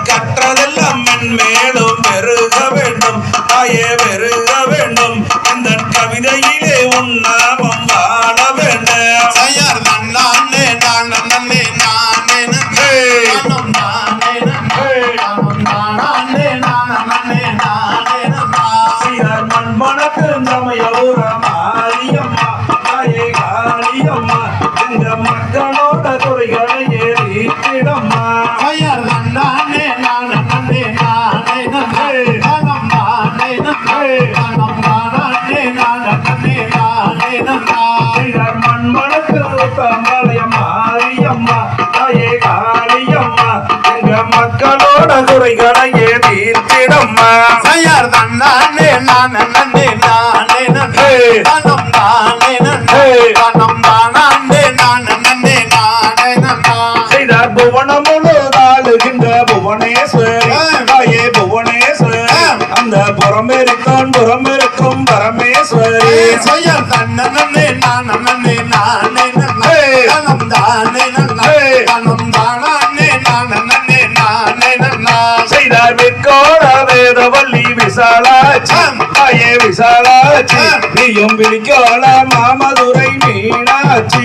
கற்றதெல்லாம் மென்மேலும் பெருக வேண்டும் தாயே பெருக வேண்டும் இந்த கவிதையிலே உன்னாமம் வாழ வேண்டும் மண்மணக்கு மாரியம்மா தாயே காளியம்மா எங்க மக்களோட குறைகளை ஏறிடம்மா மண்மணக்கு மாரியம்மா தாயே காளியம்மா எங்க மக்களோட குறைகளை ஏறிடம்மா புவனம் முழுதாளுகின்ற புவனேஸ்வரி தாயே புவனேஸ்வரி அந்த புறமெருக்கும் பரமேஸ்வரி செய்தார் விற்கோட வேதவல்லி விசாலாச்சி தாயே விசாலாச்சி நீயும் விழிக்கோள மாமதுரை மீனாட்சி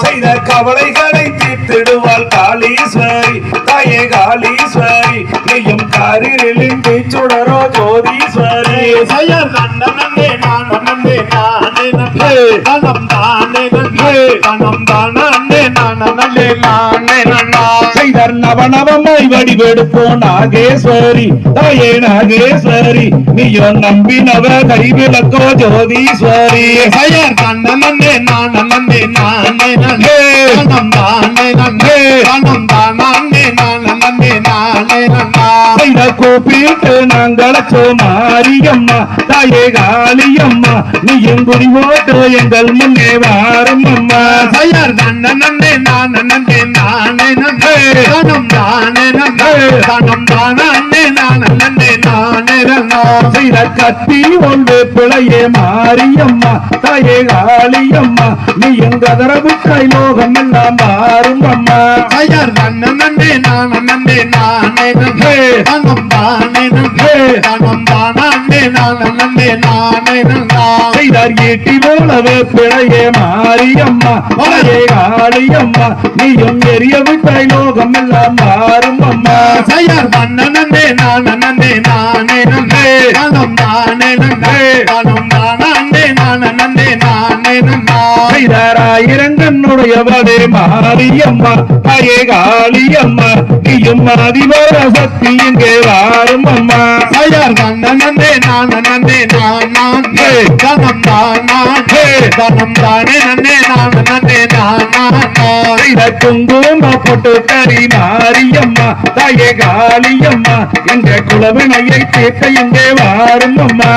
செய்த கவலைகளை தீர்த்திடுவாள் காளீஸ்வரி தாயே காளீஸ்வரி நீயும் காரிரிலின் பேச்சுடரோ ஜோதீஸ்வரி செய்தர் நவநவமாய் வடிவெடுப்போம் நாகேஸ்வரி தாயே நாகேஸ்வரி நீயோ நம்பினவ கைவிளக்கோ ஜோதீஸ்வரி கூப்பிட்டு நாங்களச்சோ மாரியம்மா தாயே காளியம்மா நீயும் குடி போட்டு எங்கள் முன்னே வாரும் அம்மா கத்தி ஒன்று பிழையே மாரியம்மா தாயே காளியம்மா நீயும் கதரபுக்காய் லோகம் எல்லாம் மாறும் அம்மா செய்தார் ஈட்டி போலவே பிழையே மாரியம்மா தாயே காளியம்மா நீயும் எரிய விட்டாய் லோகம் எல்லாம் மாறும் அம்மா ஆயிரங்கன்னுடையவளே மாரியம்மா தாயே காளியம்மா நீயும் அதிபர சக்தி இங்கே வாரும் அம்மா குங்கும போட்டு கரி மாரியம்மா தாயே காளியம்மா எங்க குலவினையை தீர்க்க இங்கே வாரும் அம்மா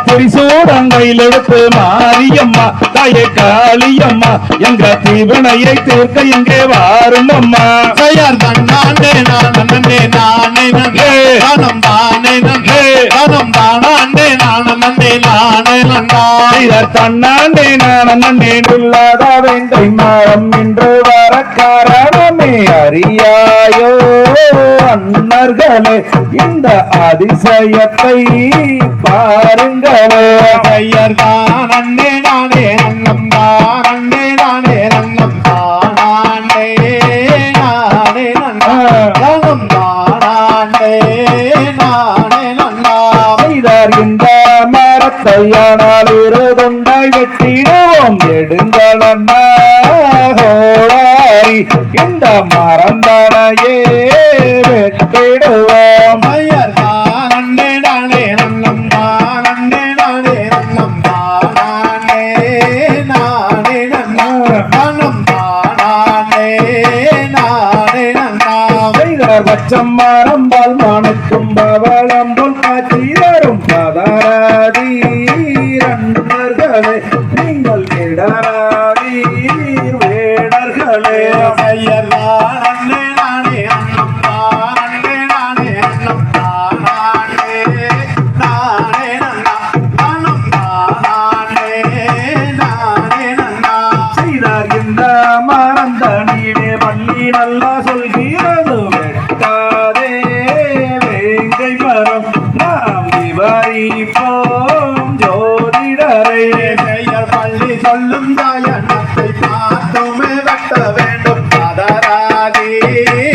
திரிசூடங்கையில் எடுத்து மாரியம்மா தாயே காளியம்மா எங்க தீவனையை தீர்க்க இங்கே வாரும் அம்மா தன்னாண்டே நானே இல்லாத வேண்டை மரம் என்று வர காரணமே அறியாயோ அன்னர்களே இந்த அதிசயத்தை பாருங்களே ஐயர்தான் அண்ணே நானே நன்னம் தான் அண்ணே நானே நன்னம் தானே நானே நன்னம் தானே நானே நன்னார் இந்த மரத்தையானால் இருதுண்டாய் வெட்டிடுவோம் எடுங்கள் அண்ணா இந்த மறந்தனையே வெட்டிடுவோம். ஐயர் தானே நானே நன்னம் தானே நானே நன்னம் தானே நானே நன்னம் நன்னம் தானே நானே நன்னம் செய்தார் பச்சம் மரம் பால் மணக்கும் பவளம் போல் காட்சி தரும் பதராதீரன்பர்களே நீங்கள் கிடராதீர் வேடர்களே. ஐயர் தானே நானே நன்னம் தானே நானே நன்னம் தானே நானே நன்னம் நன்னம் தானே நானே நன்னம் செய்தார் இந்த மறந்தனிலே பள்ளி நல்லா சொல்கிறது வெட்டாதே வேங்கை மரம் நாம் விவரிப்போம் ஜோதிடரை. பெயர் பள்ளி சொல்லும் தாயனத்தை பார்த்துமே வெட்ட வேண்டும்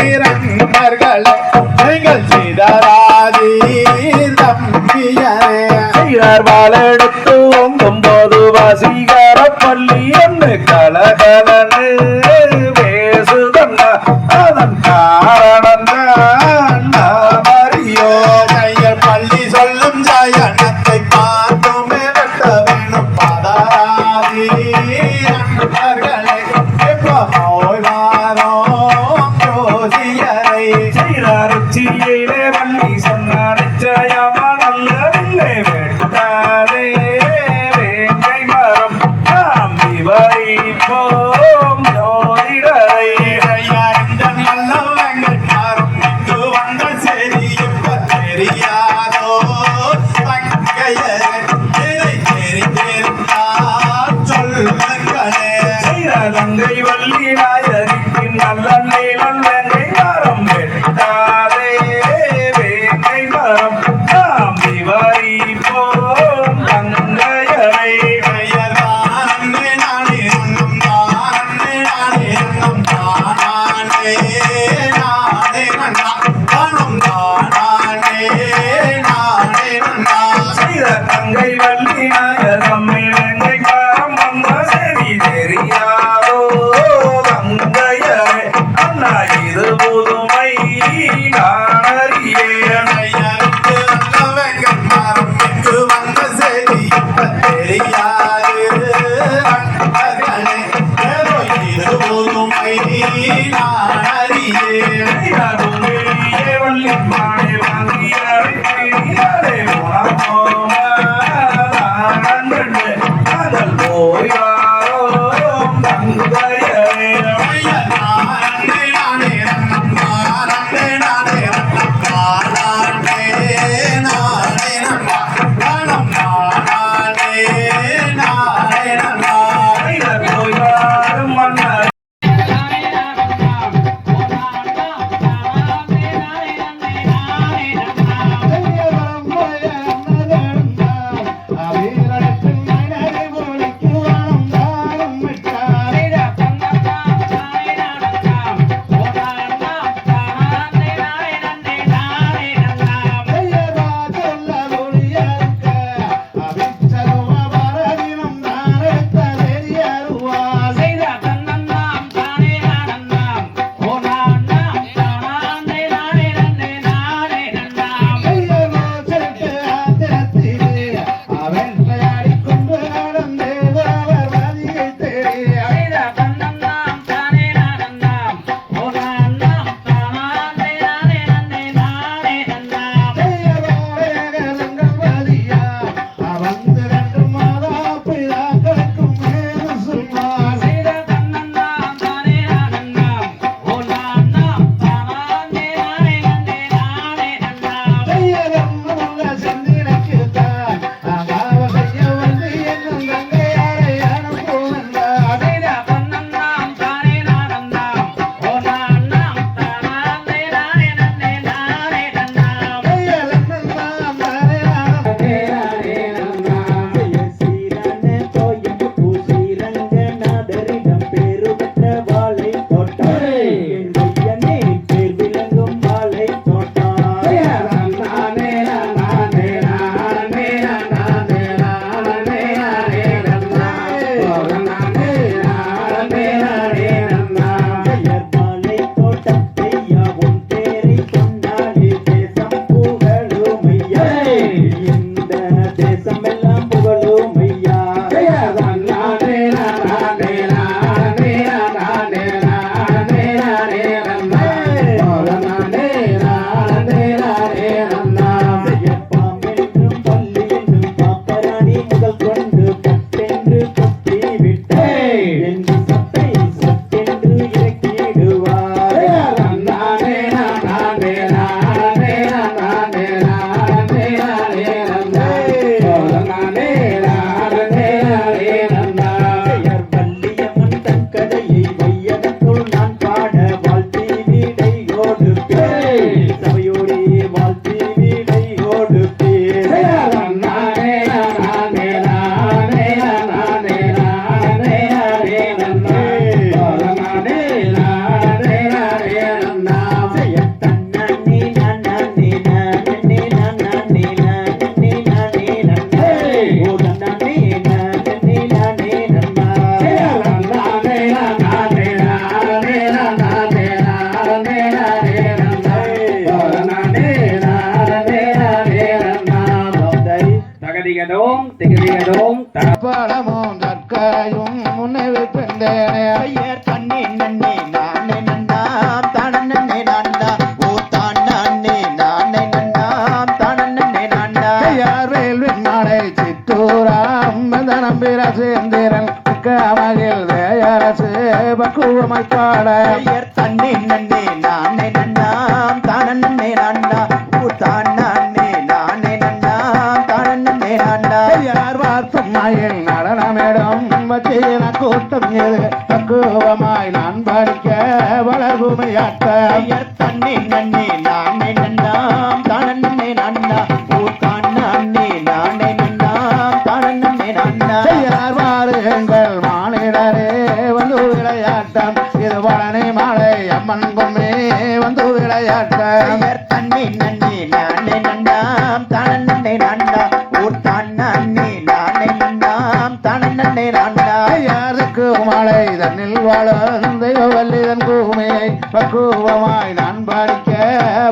பதராதீரன்பர்களே நீங்கள் சிதராதீர் தம்பியரே. செய்தார் வாழெடுத்து ஓங்கும் போது வசீகர பள்ளி என்று கலகலன்னு பேசுதன்னா அதன் காரணம் தான் நாம் அறியோம். பெயர் பள்ளி சொல்லும் தாயனத்தை பார்த்துமே வெட்ட வேண்டும் பதராதீரன்பர்களே எப்போய் வாரோம் ஜோதியரை. செய்தார் உச்சியிலே வள்ளி சொன்னார் நிச்சயமா நல்லதில்லை வெட்டாதே வேங்கை மரம் நாம் விவரிப்போம் ஜோதிடரை. இந்த நல்லவங்கள் யாரும் இங்கு வந்த சரி இப்ப தெரியாதோ தங்கையரே இதை தெரிந்திருந்தால் சொல்லுங்களே. செய்தார் தங்கை வள்ளி நாயகிக்கு நல்ல நீளம் வேங்கை மரம் வெட்டாதே வேங்கை மரம் நாம் விவரிப்போம் தங்கையரை. பெயர் தானே நானே நன்னம் தானே நானே நன்னம் தானே நானே நன்னம் தானம் தானே நானே நன்னம் செய்தார் தங்கை வள்ளி நாயகம்மை வேங்கை மரம் வந்த சரி தெரியாதோ தங்கையரை. அண்ணா இது புதுமை நானறியேன். ஐயருக்கு நல்லவங்கள் மரம் இங்கு வந்த செய்தி இப்ப தெரியாது அன்பர்களே ஏதோ இது புதுமை நான் அறியேன். செய்தார் உங்களிலே வள்ளி மாலை வாங்கி அழைத்தே உணர்வோமா நாங்கள் போய் வாரோம் தங்கையரே. ஐயர் நானே நானே நன்னம் தானே நானே நன்னம் தானே நானே நன்னம் நன்னம் தானே நானே நன்னம் செய்தார் போய் வாரும் மன்னர் நானே நானே தகதிகதோம் திகதிகதோம் பழமும் தற்காயும் முன்னே வைப்பிருந்தேனே ஐயர் தண்ணி நன்னி நானே நன்னாம் தானே நான்டா ஓ தானே நானே நன்னாம் தானே நான்டா யார் வேல்வின் மாலை சித்தூராம் நம்பிர சேந்திரன் மகிழ் தேயரசு பக்குவமாய் பாட ஐயர் தண்ணி நன்னி நானே நன்னாம் தானே நான்டா ஓ தானே நானே நன்னாம் தானே நான்டா யார் வார்த்தும் மயில் நடனமிடம் வச்சீன கூட்டம் எது பக்குவமாய் நான் படிக்க வளர்பூமையாட்ட ஐயர் தண்ணி நன்னி நானே நன்னாம் தானே நான்டா ஓ தானே நானே நன்னாம் தானே நான்டா யார் வாருங்கள் மானிடரே வந்து விளையாட்டம் இது பழனி மாலை அம்மன் பொம்மே வந்து விளையாட்டம் ஐயர் தண்ணி நன்னி நானே நன்னாம் தானே நான்டா ஓ தானே நானே நன்னாம் தானே நான்டா யாருக்கு மழை தன்னில் வளர்ந்த வல்லிதன் பூமியை பக்குவமாய் நான் படிக்க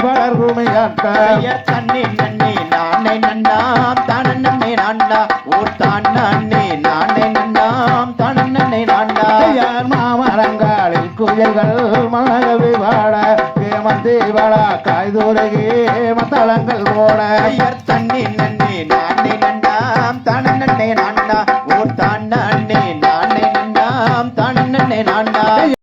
வளர்பூமையாட்ட ஐயர் தண்ணி நன்னி நானே நன்னாம் தானே நான்டா ஓ தானே நானே நன்னாம் தானே நான்டா யார் மாமரங்காலில் குயல்கள் மனகவி வாட மந்தி வாழ காய்தூரகி மத்தளங்கள் போட ஐயர்